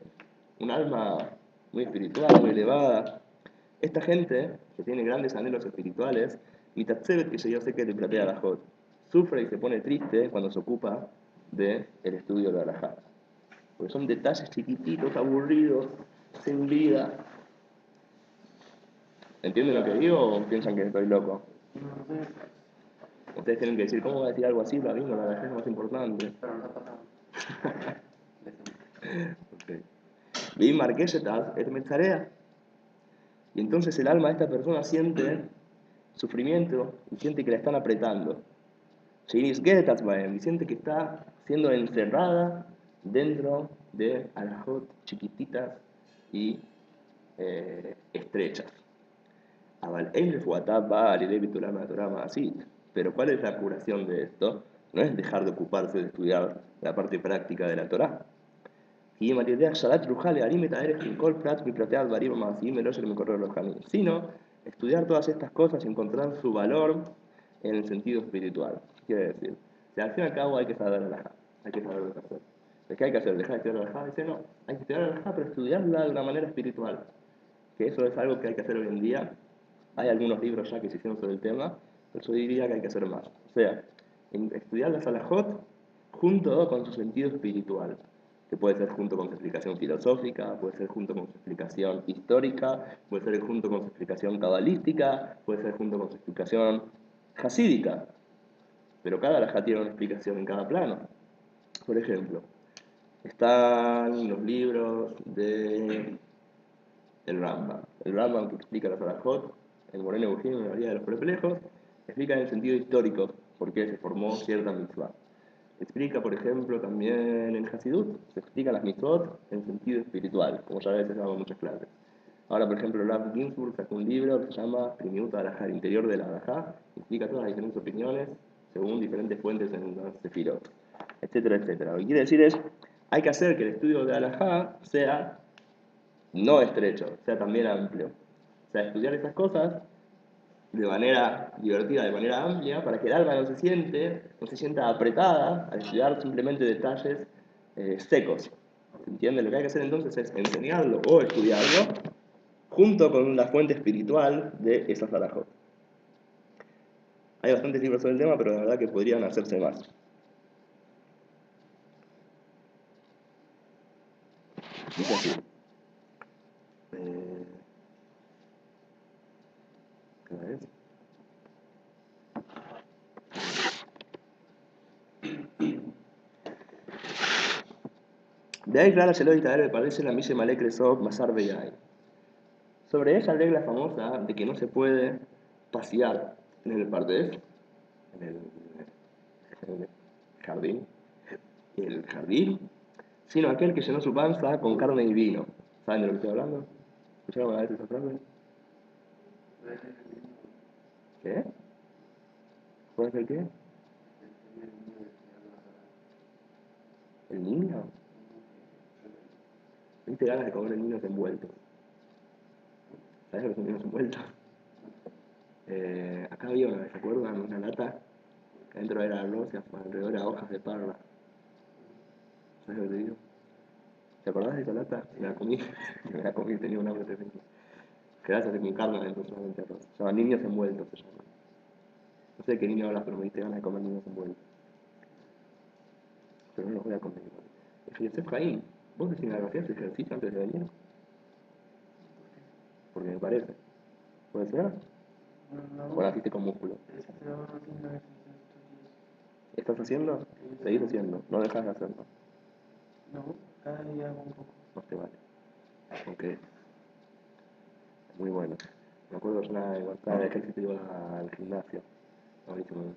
un alma muy espiritual, muy elevada, esta gente que tiene grandes anhelos espirituales, que yo sé que le platea la Jot, sufre y se pone triste cuando se ocupa del estudio de Alajá. Porque son detalles chiquititos, aburridos, sin vida. ¿Entienden lo que digo o piensan que estoy loco? No sé, Ustedes tienen que decir, ¿cómo va a decir algo así? La misma, la Alajá es más importante. pero no ha pasado. Okay. Vi Marqueshetas, es Metzarea. Y entonces el alma de esta persona siente sufrimiento y siente que la están apretando. Y siente que está siendo encerrada dentro de alajot chiquititas y estrechas. Pero ¿cuál es la curación de esto? No es dejar de ocuparse de estudiar la parte práctica de la Torá. Sino estudiar todas estas cosas y encontrar su valor en el sentido espiritual. ¿Qué quiere decir? Si al fin y al cabo hay que saber alajá, hay que saber lo que hacer. ¿Qué hay que hacer? ¿Dejar de estudiar alajá? Dice no, hay que estudiar alajá, pero estudiarla de una manera espiritual. Que eso es algo que hay que hacer hoy en día. Hay algunos libros ya que se hicieron sobre el tema, pero yo diría que hay que hacer más. O sea, estudiar la salahot junto con su sentido espiritual, que puede ser junto con su explicación filosófica, puede ser junto con su explicación histórica, puede ser junto con su explicación cabalística, puede ser junto con su explicación hasídica. Pero cada alajá tiene una explicación en cada plano. Por ejemplo, están los libros de el Rambam. El Rambam que explica la Salahot, el Moreno Eugene, en la Vía de los Perplejos, explica en el sentido histórico por qué se formó cierta mitzvah. Explica, por ejemplo, también en Hasidut, se explican las mitzvot en sentido espiritual, como ya a veces damos muchas clases. Ahora, por ejemplo, Rav Ginsburg sacó un libro que se llama Primiut Alajá, el interior de la Alajá, explica todas las diferentes opiniones según diferentes fuentes en los Sefirot, etcétera, etcétera. Lo que quiere decir es, hay que hacer que el estudio de Alajá sea no estrecho, sea también amplio. O sea, estudiar esas cosas de manera divertida, de manera amplia, para que el alma no se sienta apretada al estudiar simplemente detalles secos. ¿Se entiende? Lo que hay que hacer entonces es enseñarlo o estudiarlo junto con la fuente espiritual de esas alajot. Hay bastantes libros sobre el tema, pero la verdad que podrían hacerse más. Dice así. ¿Qué es? De ahí clara se lo me parece la mise malek resov masar beyai. Sobre esa regla famosa de que no se puede pasear en el pardés, en el jardín, sino aquel que llenó su panza con carne y vino. ¿Saben de lo que estoy hablando? ¿Escucharon alguna vez esa frase? ¿Qué? ¿Puede ser qué? ¿El niño? ¿Viste ganas de comer niños envueltos? ¿Sabes lo que son niños envueltos? Acá había una vez, ¿se acuerdan? Una lata que adentro era arroz y alrededor era hojas de parra. ¿Sabes lo que te digo? ¿Te acordás de esa lata? Me la comí, me la comí, tenía un hambre tremendo. Que gracias de mi carne adentro solamente arroz. Se llaman niños envueltos, se llaman. No sé de qué niño hablas, pero me diste ganas de comer niños envueltos. Pero no los voy a comer igual. Fíjate, Jaime, vos decís algo, hacías ejercicio antes de venir, porque me parece. ¿Puede ser? ¿O No, naciste con músculo? pero no tiene nada que ver estos días. ¿Estás haciendo? Seguís haciendo, no dejas de hacerlo. No, cada día hago un poco. No te vale. Ok, muy bueno. Me acuerdo yo cuando estaba en el ejército iba al gimnasio.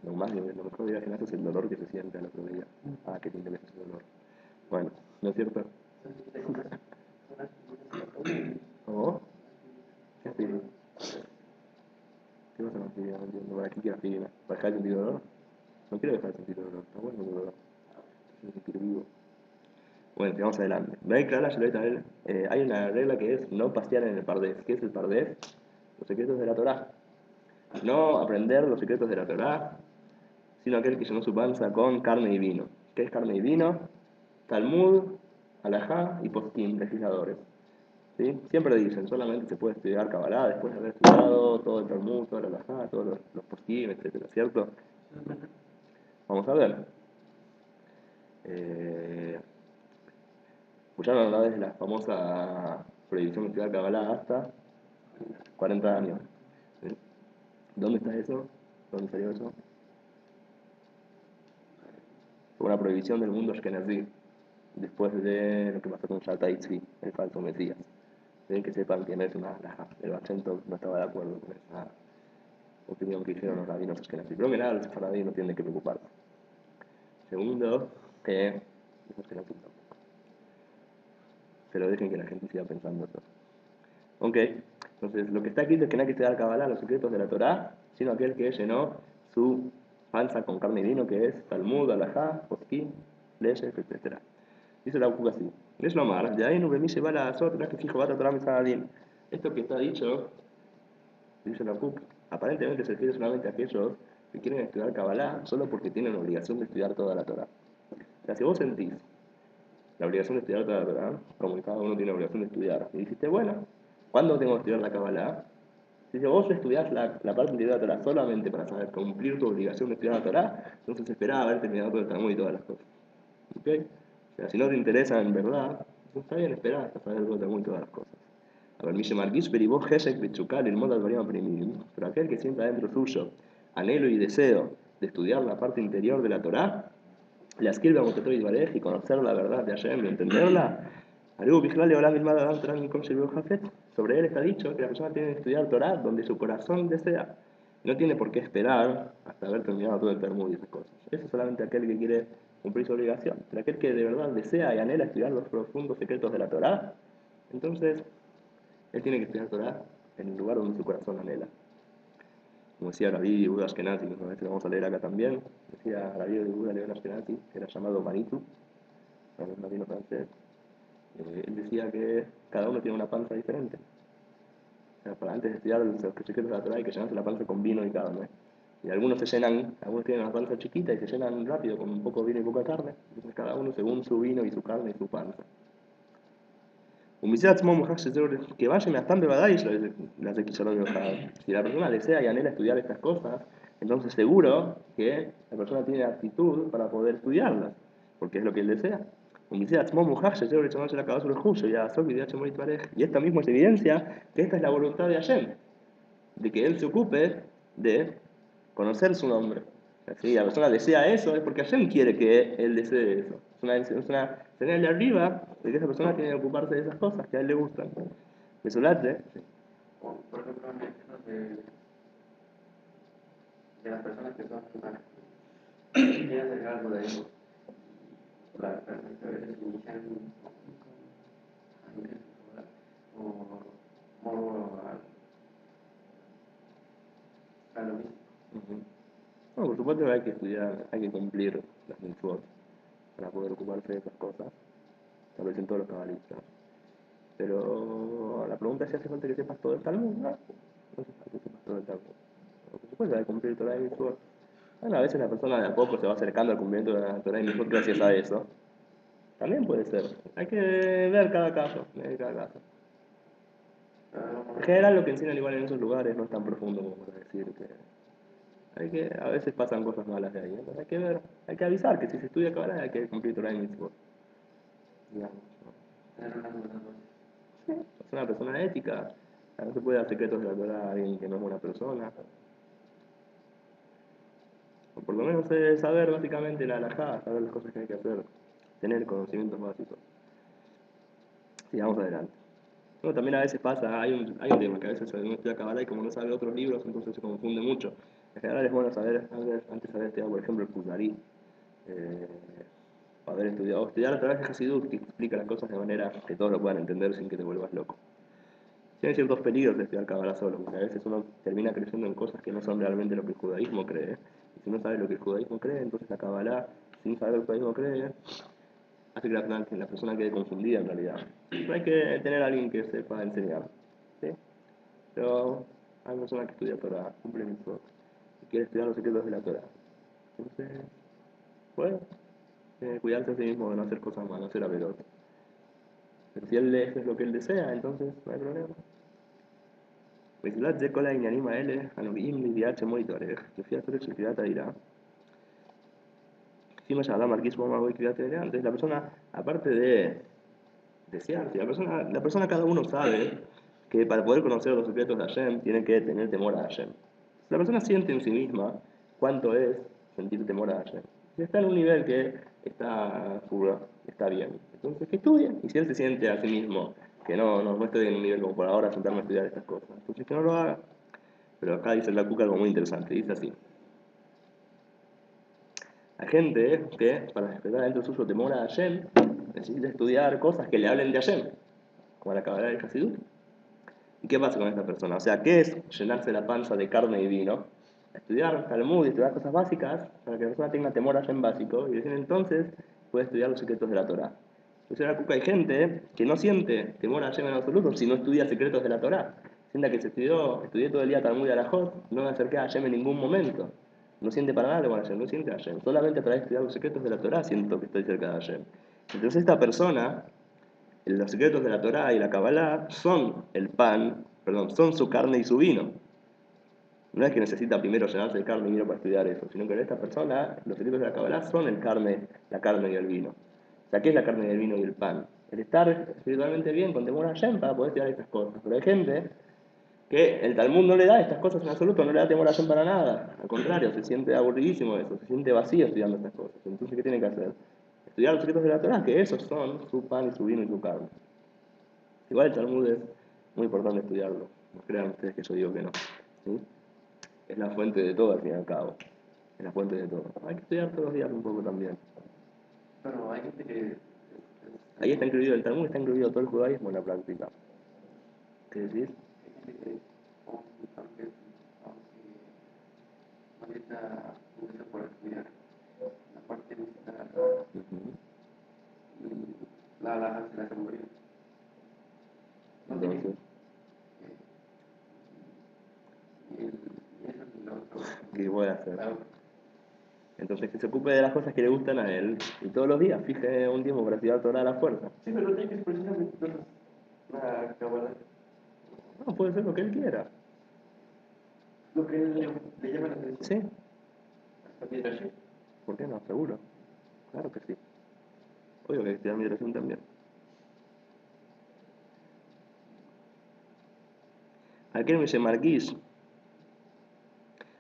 Lo más, lo mejor de ir al gimnasio es el dolor que se siente al otro día. Ah, qué lindo que es ese dolor. Bueno, ¿no es cierto? ¿Cómo? ¿Qué aspirina? ¿Qué vas a la aspirina? No entiendo. ¿Para qué quiero aspirina? ¿Para dejar de sentir dolor? No quiero dejar de sentir dolor. Está bueno el dolor. Quiero sentir vivo. Bueno, sigamos adelante. Ven, Clara, yo también. Hay una regla que es no pasear en el Pardés. ¿Qué es el Pardés? Los secretos de la Torá. No aprender los secretos de la Torá, sino aquel que llenó su panza con carne y vino. ¿Qué es carne y vino? Talmud, alajá y poskim, legisladores. ¿Sí? Siempre dicen, solamente se puede estudiar Kabbalah después de haber estudiado todo el Talmud, toda la alajá, todos los poskim, etcétera, ¿cierto? Vamos a ver. Escucharon una vez de la famosa prohibición de estudiar Kabbalah hasta 40 años. ¿Sí? ¿Dónde está eso? ¿Dónde salió eso? Fue una prohibición del mundo ashkenazí, después de lo que pasó con Shatai Tzvi, el falso Mesías. Deben que sepan que no es una halajá. El Bachento no estaba de acuerdo con esa opinión que hicieron los rabinos ashkenazí. Primero que nada, los sefaradí no tienen de qué preocuparse. Segundo, que los ashkenazí tampoco. Pero dejen que la gente siga pensando eso. Ok, entonces lo que está aquí es que no hay que estudiar Kabbalah, los secretos de la Torá, sino aquel que llenó su panza con carne y vino, que es Talmud, Alajá, Poskim, leyes, etc. Dice la Ukuk así. Es lo más, de ahí no me lleva la otra que fijo bata Torah Mitzadin. Esto que está dicho, dice la Ukuk, aparentemente se refiere solamente a aquellos que quieren estudiar Kabbalah solo porque tienen la obligación de estudiar toda la Torah. O sea, si vos sentís la obligación de estudiar toda la Torah, como que cada uno tiene la obligación de estudiar, y dijiste, bueno, ¿cuándo tengo que estudiar la Kabbalah? Si si vos estudiás la parte de la Torah solamente para saber cumplir tu obligación de estudiar la Torah, entonces esperaba haber terminado todo el Talmud y todas las cosas. ¿Ok? O sea, si no te interesa en verdad, pues está bien esperar hasta saber todo el Talmud y todas las cosas. A ver, Mishe Marquís, pero vos, Gesek, Bechucal, el modo al primim, pero aquel que sienta dentro suyo anhelo y deseo de estudiar la parte interior de la Torah, la escribe a Mototoy y conocer la verdad de Hashem y entenderla, sobre él está dicho que la persona tiene que estudiar Torah donde su corazón desea. No tiene por qué esperar hasta haber terminado todo el Talmud y esas cosas. Eso es solamente aquel que quiere cumplir su obligación. Pero aquel que de verdad desea y anhela estudiar los profundos secretos de la Torah, entonces él tiene que estudiar Torah en el lugar donde su corazón anhela. Como decía Rabbi Yehuda Ashkenazi, que lo vamos a leer acá también, decía Rabbi Yehuda León Ashkenazi, que era llamado Manitou, un rabino francés. Él decía que cada uno tiene una panza diferente. O sea, para antes de estudiar los secretos de la Torah hay que llenarse la panza con vino y carne. Y algunos se llenan, algunos tienen una panza chiquita y se llenan rápido con un poco de vino y poca carne. Entonces cada uno según su vino y su carne y su panza. Que vayan hasta las de Si la persona desea y anhela estudiar estas cosas, entonces seguro que la persona tiene actitud para poder estudiarlas, porque es lo que él desea. Y esta misma es evidencia que esta es la voluntad de Hashem, de que él se ocupe de conocer su nombre. Si la persona desea eso, es porque Hashem quiere que él desee eso. Es una señal de arriba de que esa persona tiene que ocuparse de esas cosas que a él le gustan. Mesolate. Por ejemplo, en el caso de las personas que son humanas, quieren hacer algo de eso, las personas que a veces inician o modo a lo mismo. No, por supuesto que hay que estudiar, hay que cumplir las mitzvot. para poder ocuparse de esas cosas. Tal vez en todos los cabalistas. Pero la pregunta es si hace falta que sepas todo el Talmud, ¿no? No hace falta que sepas todo el Talmud. Por supuesto, hay que cumplir Torah y Mitzvot. Bueno, a veces la persona de a poco se va acercando al cumplimiento de la Torah y Mitzvot gracias a eso. También puede ser. Hay que ver cada caso. Ver cada caso. En general, lo que enseñan igual en esos lugares no es tan profundo como para decir que a veces pasan cosas malas de ahí. Entonces hay que ver, hay que avisar que si se estudia Kabbalah hay que cumplir Torah y Mitzvot. Digamos, ¿no? Sí, es una persona ética. No se puede dar secretos de la Torah a alguien que no es buena persona. O por lo menos saber básicamente la halajá, saber las cosas que hay que hacer, tener conocimientos básicos. Sigamos adelante. Bueno, también a veces pasa, hay un tema que a veces uno estudia Kabbalah y como no sabe otros libros, entonces se confunde mucho. En general es bueno saber, antes haber estudiado, por ejemplo, el Kuzari, haber estudiado, o estudiar a través de Hasidut, que explica las cosas de manera que todos lo puedan entender sin que te vuelvas loco. Tiene ciertos peligros de estudiar Kabbalah solo, porque a veces uno termina creyendo en cosas que no son realmente lo que el judaísmo cree. Y si no sabe lo que el judaísmo cree, entonces la Kabbalah, sin saber lo que el judaísmo cree, hace que la persona quede confundida en realidad. Pero hay que tener a alguien que sepa enseñar. ¿Sí? Pero hay una persona que estudia Torah, cumple mitzvot, y quiere estudiar los secretos de la Torah. Entonces, bueno, tiene que cuidarse a sí mismo de no hacer cosas malas, no ser averot. Pero si él eso es lo que él desea, entonces no hay problema. בתחילת זה כל העניינים האלה הנוגעים לידיעת שמו יתברך, לפי הצורך של קריאת העילה. לפי מה שהאדם מרגיש בו מהוי קריאת העילה, entonces la persona, aparte de desear, la persona cada uno sabe que para poder conocer los secretos de Hashem tiene que tener temor a Hashem. La persona siente en sí misma cuánto es sentir temor a Hashem. Si está en un nivel que está puro, está bien, entonces que estudie. Y si él se siente a sí mismo que no estoy en un nivel como por ahora sentarme a estudiar estas cosas, entonces que no lo haga. Pero acá dice la Cuca algo muy interesante, dice así. Hay gente que para despertar dentro suyo temor a Hashem necesita estudiar cosas que le hablen de Hashem, como la Kabbalah y el Hasidut. ¿Y qué pasa con esta persona? O sea, ¿qué es llenarse la panza de carne y vino? Estudiar Talmud y estudiar cosas básicas para que la persona tenga temor a Hashem básico y decir entonces puede estudiar los secretos de la Torah. Entonces en la Cuca hay gente que no siente temor a Hashem en absoluto si no estudia secretos de la Torah. Sienta que estudié todo el día Talmud y Alajot, no me acerqué a Hashem en ningún momento. No siente para nada temor a Hashem, no siente a Hashem. Solamente a través de estudiar los secretos de la Torah siento que estoy cerca de Hashem. Entonces esta persona, los secretos de la Torah y la Kabbalah son son su carne y su vino. No es que necesita primero llenarse de carne y vino para estudiar eso, sino que esta persona, los secretos de la Kabbalah son la carne y el vino. O sea, ¿qué es la carne y el vino y el pan? El estar espiritualmente bien, con temor a Hashem para poder estudiar estas cosas. Pero hay gente que el Talmud no le da estas cosas en absoluto, no le da temor a Hashem para nada. Al contrario, se siente aburridísimo de eso, se siente vacío estudiando estas cosas. Entonces, ¿qué tiene que hacer? Estudiar los secretos de la Torah, que esos son su pan y su vino y su carne. Igual el Talmud es muy importante estudiarlo. No crean ustedes que yo digo que no. ¿Sí? Es la fuente de todo, al fin y al cabo. Es la fuente de todo. Hay que estudiar todos los días un poco también. Pero hay gente que... Ahí está incluido el Talmud, está incluido todo el judaísmo en la práctica. ¿Qué decís? Hay gente que, aunque no está por estudiar la parte musical y la alhaja se la hace morir. No tiene Entonces, y eso es lo otro. ¿qué voy a hacer? Claro. Entonces, que se ocupe de las cosas que le gustan a él y todos los días fije un tiempo para estudiar Torah a la fuerza. Sí, pero no tiene que precisamente una Kabbalah. No, puede ser lo que él quiera. Lo que le llama la atención. Sí, Hasta Midrashim. ¿por qué no? Seguro. Claro que sí. Obvio que hay que estudiar midrashim también. Aquel me llama Marquís.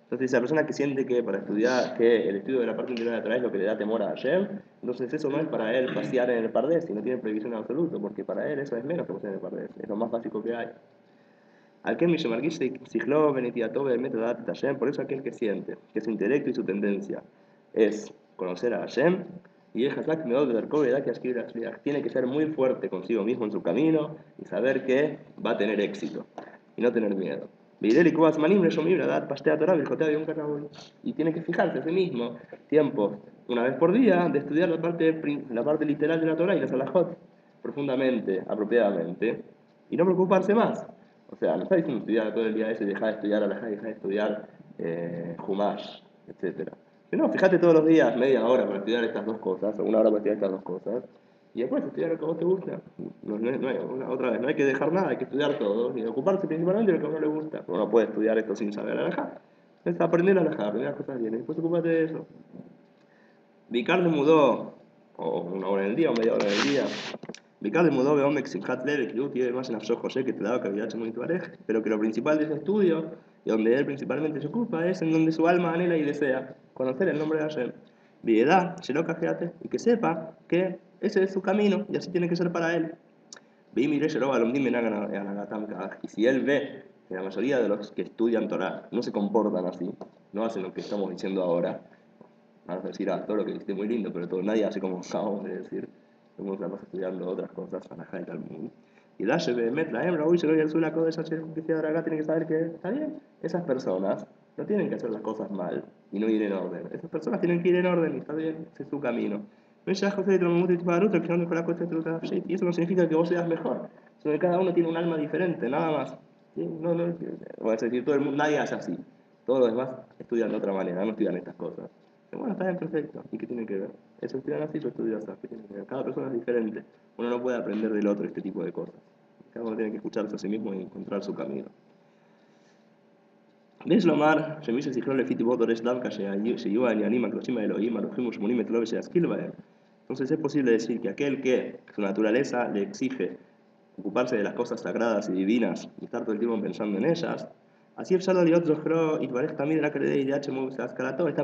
Entonces, esa persona que siente que para estudiar, que el estudio de la parte interior de la Torah es lo que le da temor a Hashem, entonces eso no es para él pasear en el Pardés, y no tiene prohibición en absoluto, porque para él eso es menos que pasear en el Pardés, es lo más básico que hay. Aquel me llama Marquís, Sijló, Benitiató, Metodat, Hashem, por eso aquel que siente que su intelecto y su tendencia es conocer a Hashem, y el Hazak Meod de Darkov tiene que ser muy fuerte consigo mismo en su camino y saber que va a tener éxito y no tener miedo. Y tiene que fijarse a sí mismo tiempos, una vez por día, de estudiar la parte literal de la Torah y las halajot profundamente, apropiadamente, y no preocuparse más. O sea, no está diciendo estudiar todo el día eso y dejar de estudiar alajá, dejar de estudiar Humash, etc. No, fíjate todos los días, media hora para estudiar estas dos cosas, o una hora para estudiar estas dos cosas, y después estudiar lo que a vos te gusta. Otra vez, no hay que dejar nada, hay que estudiar todo, y ocuparse principalmente de lo que a uno le gusta. Uno no puede estudiar esto sin saber alajá. Es aprender alajá, aprender las cosas bien, y después ocupate de eso. Vicar mudó, o una hora en el día, o media hora en el día. Vicar mudó de Omek Simchat Lev, que tiene más en Afshon José, que te daba cavidad muy pareja, pero que lo principal de ese estudio, y donde él principalmente se ocupa, es en donde su alma anhela y desea conocer el nombre de Hashem. Viedad, Sheloka Jeate, y que sepa que ese es su camino, y así tiene que ser para él. Y si él ve que la mayoría de los que estudian Torah no se comportan así, no hacen lo que estamos diciendo ahora, vamos a decir, todo lo que dijiste muy lindo, pero nadie hace como acabamos de decir. Estamos la más estudiando otras cosas, Alajá y Talmud. Y Dashe Behemet, la hembra, uy, se lo azul, la coda de esa justicia de acá, tiene que saber que está bien. Esas personas no tienen que hacer las cosas mal y no ir en orden. Esas personas tienen que ir en orden y está bien, ese es su camino. Y eso no significa que vos seas mejor, sino que cada uno tiene un alma diferente, nada más. ¿Sí? Voy a decir, todo el mundo, nadie hace así. Todos los demás estudian de otra manera, no estudian estas cosas. Bueno, está bien, perfecto. ¿Y qué tiene que ver? Eso estudian así, yo estudio así. ¿Qué tiene que ver? Cada persona es diferente. Uno no puede aprender del otro este tipo de cosas. Cada uno tiene que escucharse a sí mismo y encontrar su camino. יש לומר שמי שזכרו לפי טיבו דורש דווקא שיהיו העניינים הקדושים האלוהים הנוכחים ושמונים את לו ושישכיל בהם. Entonces es posible decir que aquel que su naturaleza le exige ocuparse de las cosas sagradas y divinas y estar todo el tiempo pensando en ellas, así esta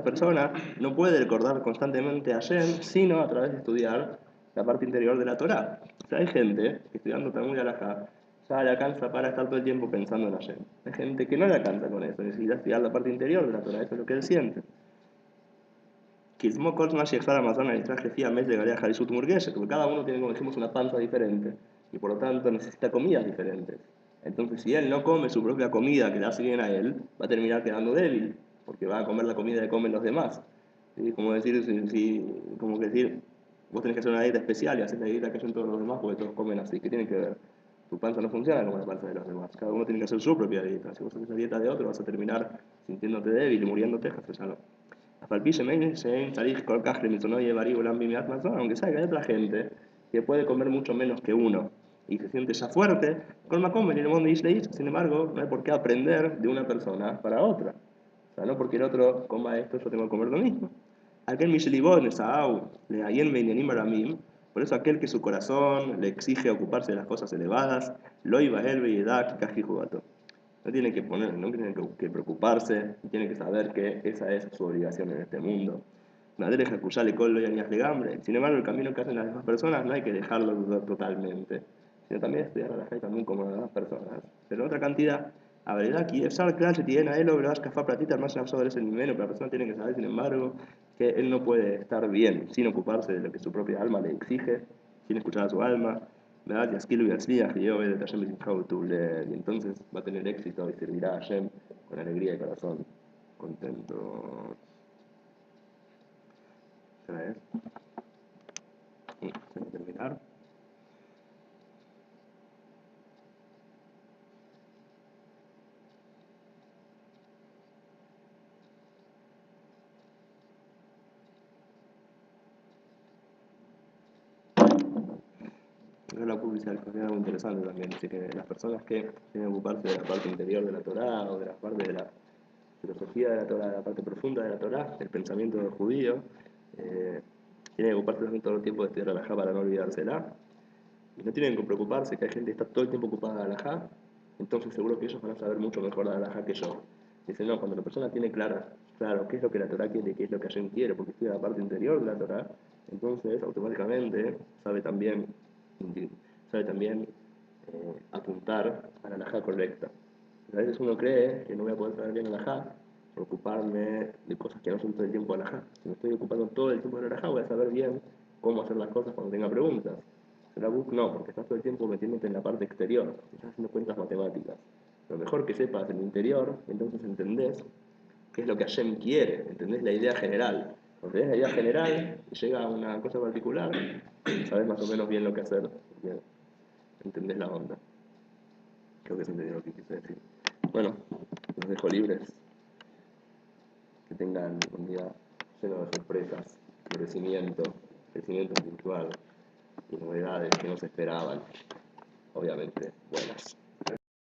persona no puede recordar constantemente a Hashem sino a través de estudiar la parte interior de la Torah. O sea, hay gente que estudiando Talmud y Halajá ya le alcanza para estar todo el tiempo pensando en Hashem. Hay gente que no le alcanza con eso, necesita estudiar la parte interior de la Torah, eso es lo que él siente. Porque cada uno tiene, como dijimos, una panza diferente y por lo tanto necesita comidas diferentes. Entonces, si él no come su propia comida que le hace bien a él, va a terminar quedando débil, porque va a comer la comida que comen los demás. ¿Sí? Como decir, como que decir, vos tenés que hacer una dieta especial y hacer la dieta que hacen todos los demás porque todos comen así. ¿Qué tiene que ver? Tu panza no funciona como la panza de los demás. Cada uno tiene que hacer su propia dieta. Si vos haces la dieta de otro, vas a terminar sintiéndote débil y muriéndote, ya no. Aunque sabe que hay otra gente que puede comer mucho menos que uno y se siente ya fuerte, sin embargo, no hay por qué aprender de una persona para otra. O sea, no porque el otro coma esto, yo tengo que comer lo mismo. Por eso aquel que su corazón le exige ocuparse de las cosas elevadas, lo iba él no tiene que no tiene que preocuparse, tiene que saber que esa es su obligación en este mundo. Sin embargo, el camino que hacen las demás personas no hay que dejarlo totalmente, sino también estudiar a la gente también como las demás personas. Pero en otra cantidad, a ver, aquí es claro si tiene a él o verás que platita más sobre ese nivel, pero la persona tiene que saber, sin embargo, que él no puede estar bien sin ocuparse de lo que su propia alma le exige, sin escuchar a su alma. ¿Verdad? Y entonces va a tener éxito y servirá a Hashem con alegría y corazón contento. ¿Será eso? Tengo que terminar. La publicidad es algo interesante también, dice que las personas que tienen que ocuparse de la parte interior de la Torá o de la parte de la filosofía de la Torá, de la parte profunda de la Torá, el pensamiento del judío, tienen que ocuparse también todo el tiempo de estudiar la halajá para no olvidársela. Y no tienen que preocuparse que hay gente que está todo el tiempo ocupada de la halajá, entonces seguro que ellos van a saber mucho mejor de la halajá que yo. Dice, no, cuando la persona tiene claro qué es lo que la Torá quiere, qué es lo que Hashem quiere, porque estudia la parte interior de la Torá, entonces automáticamente sabe también apuntar a la halajá correcta. A veces uno cree que no voy a poder saber bien la halajá por ocuparme de cosas que no son todo el tiempo halajá. Si me estoy ocupando todo el tiempo de la halajá, voy a saber bien cómo hacer las cosas cuando tenga preguntas. La BUC no, porque estás todo el tiempo metiéndote en la parte exterior, estás haciendo cuentas matemáticas. lo mejor que sepas el interior, entonces entendés qué es lo que Hashem quiere, entendés la idea general. Cuando tenés la idea general y llega a una cosa particular, sabés más o menos bien lo que hacer, bien, entendés la onda. Creo que se entendió lo que quise decir. Bueno, los dejo libres. Que tengan un día lleno de sorpresas, crecimiento espiritual y novedades que no se esperaban, obviamente buenas.